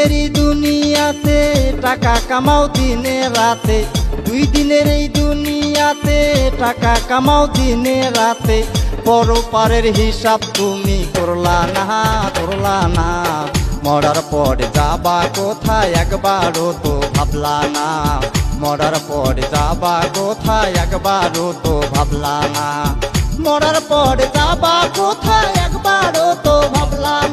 দিনের এই দুনিয়াতে টাকা কামাও দিনে রাতে, 2 দিনের এই দুনিয়াতে টাকা কামাও দিনে রাতে। পরপারের হিসাব তুমি করলা না, মরার পর যাবা কোথায় একবারও তো ভাবলা না, মরার পর যাবা কোথায় একবারও তো ভাবলা না, মরার পর যাবা কোথায় একবারও তো ভাবলা না।